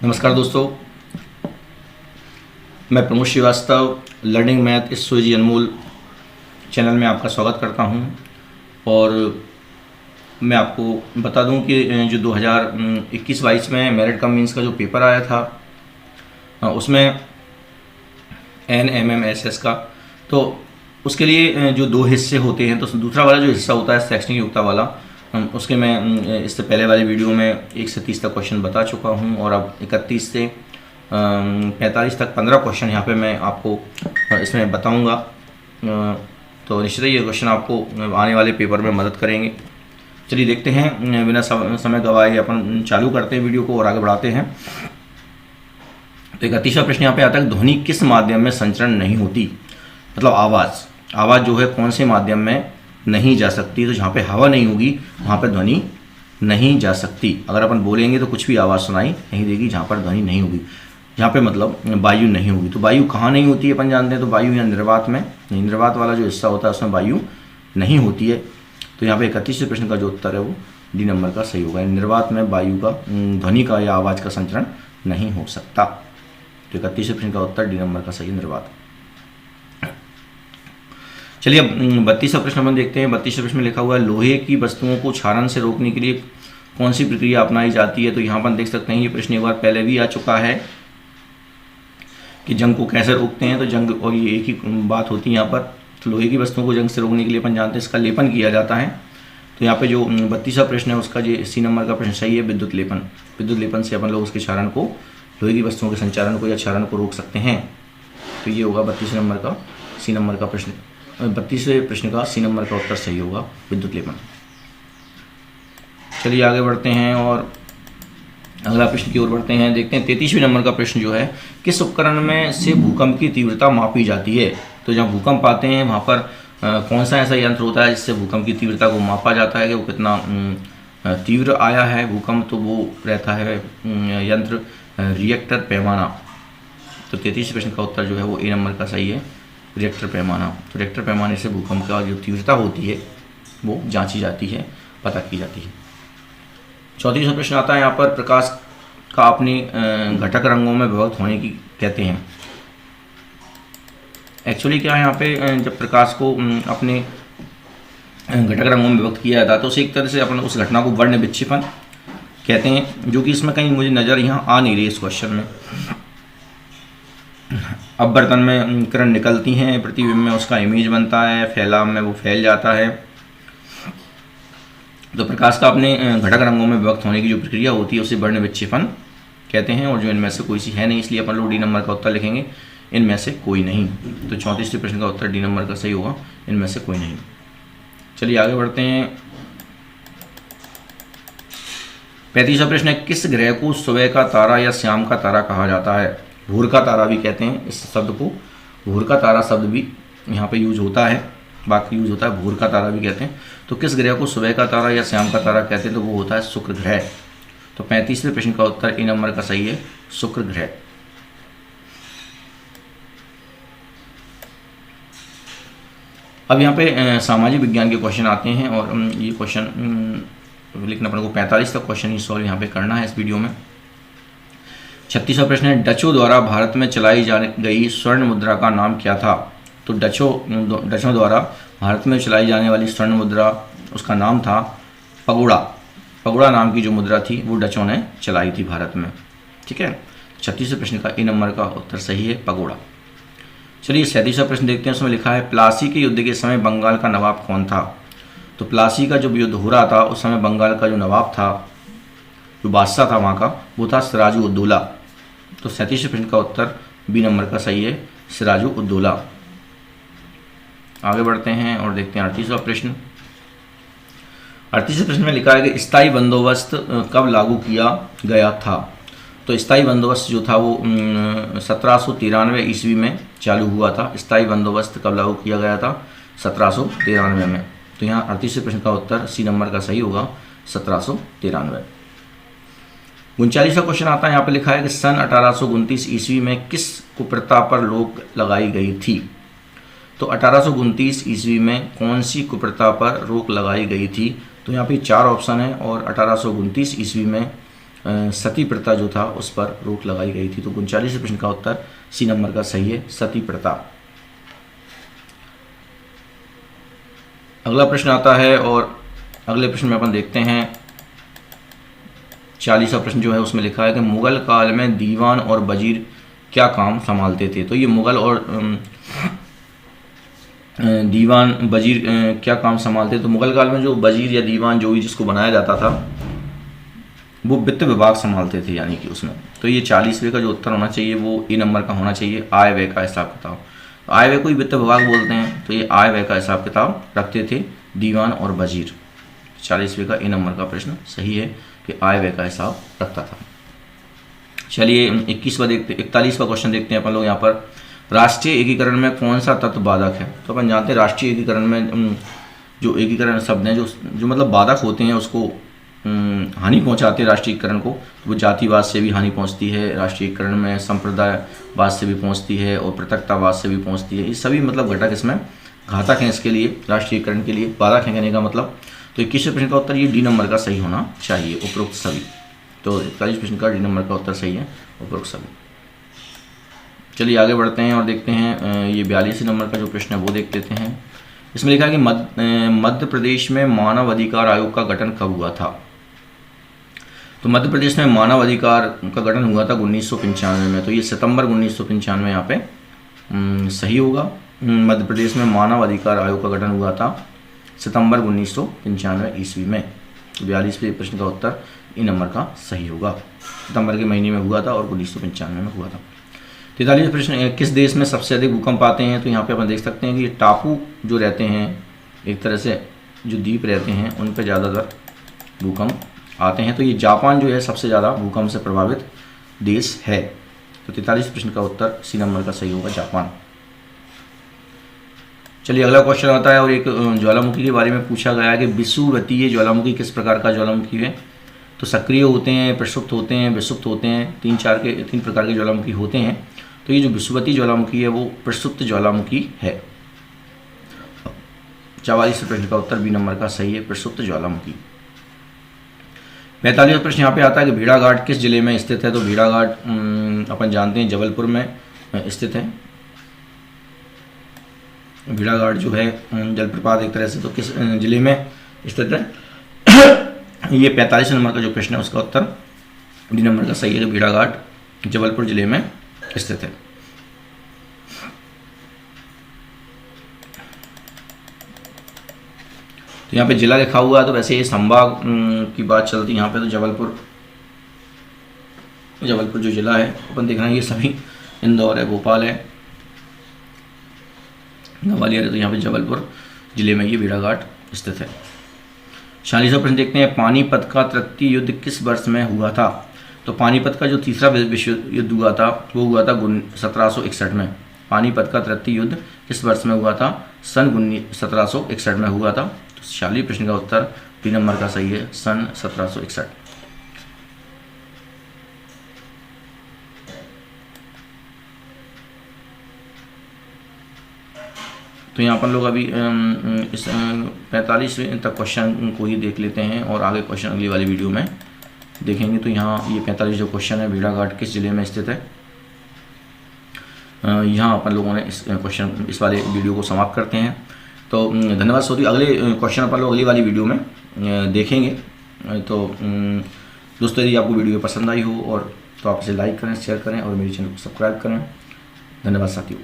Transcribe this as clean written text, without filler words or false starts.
नमस्कार दोस्तों, मैं प्रमोद श्रीवास्तव लर्निंग मैथ इस सूजी अनमोल चैनल में आपका स्वागत करता हूं। और मैं आपको बता दूं कि जो 2021-22 में मेरिट कम मीन्स का जो पेपर आया था उसमें NMMSS का, तो उसके लिए जो दो हिस्से होते हैं। तो दूसरा वाला जो हिस्सा होता है शैक्षणिक योग्यता वाला, उसके मैं इससे पहले वाले वीडियो में 1 से 30 तक क्वेश्चन बता चुका हूं और अब 31 से 45 तक 15 क्वेश्चन यहाँ पे मैं आपको इसमें बताऊंगा। तो निश्चित ही ये क्वेश्चन आपको आने वाले पेपर में मदद करेंगे। चलिए देखते हैं, बिना समय गवाए अपन चालू करते हैं वीडियो को और आगे बढ़ाते हैं। तो 31वां प्रश्न यहाँ पे आता है, ध्वनि किस माध्यम में संचरण नहीं होती? मतलब आवाज़ जो है कौन से माध्यम में नहीं जा सकती? तो जहाँ पे हवा नहीं होगी वहाँ पर ध्वनि नहीं जा सकती। अगर अपन बोलेंगे तो कुछ भी आवाज़ सुनाई नहीं देगी जहाँ पर ध्वनि नहीं होगी। जहाँ पे मतलब वायु नहीं होगी। तो वायु कहाँ नहीं होती है अपन जानते हैं, तो वायु या निर्वात में, निर्वात वाला जो हिस्सा होता है उसमें वायु नहीं होती है। तो यहाँ पे 31वें प्रश्न का जो उत्तर है वो डी नंबर का सही होगा। निर्वात में वायु का, ध्वनि का या आवाज़ का संचरण नहीं हो सकता। तो 31वें प्रश्न का उत्तर डी नंबर का सही है, निर्वात। चलिए अब 32वां प्रश्न हम देखते हैं। 32वें प्रश्न में लिखा हुआ है, लोहे की वस्तुओं को क्षारण से रोकने के लिए कौन सी प्रक्रिया अपनाई जाती है? तो यहाँ पर देख सकते हैं ये प्रश्न एक बार पहले भी आ चुका है कि जंग को कैसे रोकते हैं। तो जंग, और ये एक ही बात होती है यहाँ पर। तो लोहे की वस्तुओं को जंग से रोकने के लिए अपन जानते हैं इसका लेपन किया जाता है। तो यहाँ पे जो 32वां प्रश्न है उसका जो सी नंबर का प्रश्न सही है, विद्युत लेपन। विद्युत लेपन से अपन लोग उसके क्षारण को, लोहे की वस्तुओं के संचारण को या क्षारण को रोक सकते हैं। तो ये होगा 32 नंबर का सी नंबर का प्रश्न। 32वें प्रश्न का सी नंबर का उत्तर सही होगा, विद्युत लेपन। चलिए आगे बढ़ते हैं और अगला प्रश्न की ओर बढ़ते हैं। देखते हैं 33वें नंबर का प्रश्न जो है, किस उपकरण में से भूकंप की तीव्रता मापी जाती है? तो जहाँ भूकंप आते हैं वहाँ पर कौन सा ऐसा यंत्र होता है जिससे भूकंप की तीव्रता को मापा जाता है कि वो कितना तीव्र आया है भूकंप? तो वो रहता है यंत्र रिएक्टर पैमाना। तो 33वें प्रश्न का उत्तर जो है वो ए नंबर का सही है, रिएक्टर पैमाना। तो रिएक्टर पैमाने से भूकंप का जो तीव्रता होती है वो जांची जाती है, पता की जाती है। 34वां प्रश्न आता है यहाँ पर, प्रकाश का अपने घटक रंगों में विभक्त होने की कहते हैं। एक्चुअली क्या है यहाँ पे, जब प्रकाश को अपने घटक रंगों में विभक्त किया जाता है तो उसे एक तरह से अपन उस घटना को वर्ण विक्षेपण कहते हैं, जो कि इसमें कहीं मुझे नज़र यहाँ आ नहीं रही इस क्वेश्चन में। अब बर्तन में किरण निकलती हैं, प्रतिबिंब में उसका इमेज बनता है, फैलाव में वो फैल जाता है। तो प्रकाश का अपने घटक रंगों में विभक्त होने की जो प्रक्रिया होती है उसे वर्ण विक्षेपण कहते हैं। और जो इनमें से कोई सी है नहीं, इसलिए अपन लोग डी नंबर का उत्तर लिखेंगे, इनमें से कोई नहीं। तो 34वें प्रश्न का उत्तर डी नंबर का सही होगा, इनमें से कोई नहीं। चलिए आगे बढ़ते हैं। 35वां प्रश्न है, किस ग्रह को सुबह का तारा या शाम का तारा कहा जाता है? भूर का तारा भी कहते हैं इस शब्द को, भूर का तारा शब्द भी यहाँ पे यूज होता है, बाकी यूज होता है, भूर का तारा भी कहते हैं। तो किस ग्रह को सुबह का तारा या शाम का तारा कहते हैं? तो वो होता है शुक्र ग्रह। तो 35वें प्रश्न का उत्तर ए नंबर का सही है, शुक्र ग्रह। अब यहाँ पे सामाजिक विज्ञान के क्वेश्चन आते हैं और ये क्वेश्चन लेकिन अपन को 45 तक क्वेश्चन ही सॉल्व यहाँ पे करना है इस वीडियो में। 36वां प्रश्न है, डचों द्वारा भारत में चलाई जाने गई स्वर्ण मुद्रा का नाम क्या था? तो डचों द्वारा भारत में चलाई जाने वाली स्वर्ण मुद्रा, उसका नाम था पगोड़ा। पगोड़ा नाम की जो मुद्रा थी वो डचों ने चलाई थी भारत में। ठीक है, 36वें प्रश्न का ए नंबर का उत्तर सही है, पगोड़ा। चलिए 37वां प्रश्न देखते हैं। उसमें लिखा है, प्लासी के युद्ध के समय बंगाल का नवाब कौन था? तो प्लासी का जब युद्ध हो रहा था उस समय बंगाल का जो नवाब था, जो बादशाह था वहाँ का, वो था सिराजु उद्दौला। तो 37वें प्रश्न का उत्तर बी नंबर का सही है, सिराजु उद्दौला। आगे बढ़ते हैं और देखते हैं 38वां प्रश्न। 38वें प्रश्न में लिखा है कि स्थायी बंदोबस्त कब लागू किया गया था? तो स्थायी बंदोबस्त जो था वो 1793 ईस्वी में चालू हुआ था। स्थायी बंदोबस्त कब लागू किया गया था? 1793 में। तो यहाँ 38वें प्रश्न का उत्तर सी नंबर का सही होगा, 1793। 39वां क्वेश्चन आता है, यहाँ पे लिखा है कि सन 1829 ईस्वी में किस कुप्रथा पर रोक लगाई गई थी? तो 1829 ईस्वी में कौन सी कुप्रथा पर रोक लगाई गई थी? तो यहाँ पे 4 ऑप्शन है और 1829 ईस्वी में सती प्रथा जो था उस पर रोक लगाई गई थी। तो 39वें प्रश्न का उत्तर सी नंबर का सही है, सती प्रथा। अगला प्रश्न आता है और अगले प्रश्न में अपन देखते हैं 40वां प्रश्न जो है उसमें लिखा है कि मुगल काल में दीवान और वजीर क्या काम संभालते थे। तो ये मुगल और दीवान वजीर क्या काम संभालते थे। तो मुगल काल में जो वजीर या दीवान जो भी जिसको बनाया जाता था वो वित्त विभाग संभालते थे, यानी कि उसमें। तो ये 40वें का जो उत्तर होना चाहिए वो ए नंबर का होना चाहिए, आय व्यय का हिसाब किताब। तो आय व्यय को ही वित्त विभाग बोलते हैं, तो ये आय व्यय का हिसाब किताब रखते थे दीवान और वजीर। 40वें का ए नंबर का प्रश्न सही है कि आय व्यय का हिसाब रखता था। चलिए 41वां क्वेश्चन देखते हैं अपन लोग। यहाँ पर राष्ट्रीय एकीकरण में कौन सा तत्व बाधक है। तो अपन जानते हैं राष्ट्रीय एकीकरण में जो एकीकरण शब्द हैं जो मतलब बाधक होते हैं उसको हानि पहुंचाते हैं राष्ट्रीयकरण को। वो जातिवाद से भी हानि पहुंचती है राष्ट्रीयकरण में, संप्रदायवाद से भी पहुंचती है और पृथकतावाद से भी पहुंचती है। ये सभी मतलब घटक इसमें घातक हैं इसके लिए, राष्ट्रीयकरण के लिए बाधक हैं कहने का मतलब। तो 21वें प्रश्न का उत्तर ये डी नंबर का सही होना चाहिए, उपरोक्त सभी। तो 41 प्रश्न का डी नंबर का उत्तर सही है, उपरोक्त सभी। चलिए आगे बढ़ते हैं और देखते हैं ये 42 नंबर का जो प्रश्न है वो देख लेते हैं। इसमें लिखा है कि मध्य प्रदेश में मानव अधिकार आयोग का गठन कब हुआ था। तो मध्य प्रदेश में मानव अधिकार का गठन हुआ था 1995 में। तो ये सितंबर 1995 यहाँ पे सही होगा। मध्य प्रदेश में मानव अधिकार आयोग का गठन हुआ था सितंबर 1995 ईस्वी में। 42वें प्रश्न का उत्तर ई नंबर का सही होगा, सितंबर के महीने में हुआ था और 1995 में हुआ था। 43वां प्रश्न, किस देश में सबसे अधिक भूकंप आते हैं। तो यहाँ पे अपन देख सकते हैं कि ये टापू जो रहते हैं, एक तरह से जो द्वीप रहते हैं, उन पर ज़्यादातर भूकंप आते हैं। तो ये जापान जो है सबसे ज़्यादा भूकंप से प्रभावित देश है। तो 43 प्रश्न का उत्तर सी नंबर का सही होगा, जापान। चलिए अगला क्वेश्चन आता है और एक ज्वालामुखी के बारे में पूछा गया है कि विषुवतीय ज्वालामुखी किस प्रकार का ज्वालामुखी है। तो सक्रिय होते हैं, प्रसुप्त होते हैं, विषुप्त होते हैं, 3 प्रकार के ज्वालामुखी होते हैं। तो ये जो विषुवतीय ज्वालामुखी है वो प्रसुप्त ज्वालामुखी है। 44वें प्रश्न का उत्तर बी नंबर का सही है, प्रसुप्त ज्वालामुखी। 45वां प्रश्न यहाँ पे आता है कि भेड़ाघाट किस जिले में स्थित है। तो भेड़ाघाट अपन जानते हैं जबलपुर में स्थित है। भेड़ाघाट जो है जलप्रपात एक तरह से, तो किस जिले में स्थित है। ये 45 नंबर का जो प्रश्न है उसका उत्तर डी नंबर का सही है, कि भेड़ाघाट जबलपुर जिले में स्थित है। तो यहाँ पे जिला लिखा हुआ है, तो वैसे ये संभाग की बात चलती है यहाँ पे। तो जबलपुर जो जिला है अपन देख रहे हैं ये सभी इंदौर है, भोपाल है, ग्वालियर है। तो यहाँ पे जबलपुर जिले में ये भेड़ाघाट स्थित है। 46वां प्रश्न देखते हैं, पानीपत का तृतीय युद्ध किस वर्ष में हुआ था। तो पानीपत का जो तीसरा विश्व युद्ध हुआ था वो हुआ था 1761 में। पानीपत का तृतीय युद्ध किस वर्ष में हुआ था, सन 1761 में हुआ था। तो 46वें प्रश्न का उत्तर 3 नंबर का सही है, सन 1761। तो यहाँ पर लोग अभी इस 45वें तक क्वेश्चन को ही देख लेते हैं और आगे क्वेश्चन अगली वाली वीडियो में देखेंगे। तो यहाँ ये 45 जो क्वेश्चन है, भेड़ाघाट किस जिले में स्थित है, यहाँ अपन लोगों ने इस वाले वीडियो को समाप्त करते हैं। तो धन्यवाद सोती। अगले क्वेश्चन अपन लोग अगली वाली वीडियो में देखेंगे। तो दोस्तों यदि आपको वीडियो पसंद आई हो और तो आप इसे लाइक करें, शेयर करें और मेरे चैनल को सब्सक्राइब करें। धन्यवाद साथियों।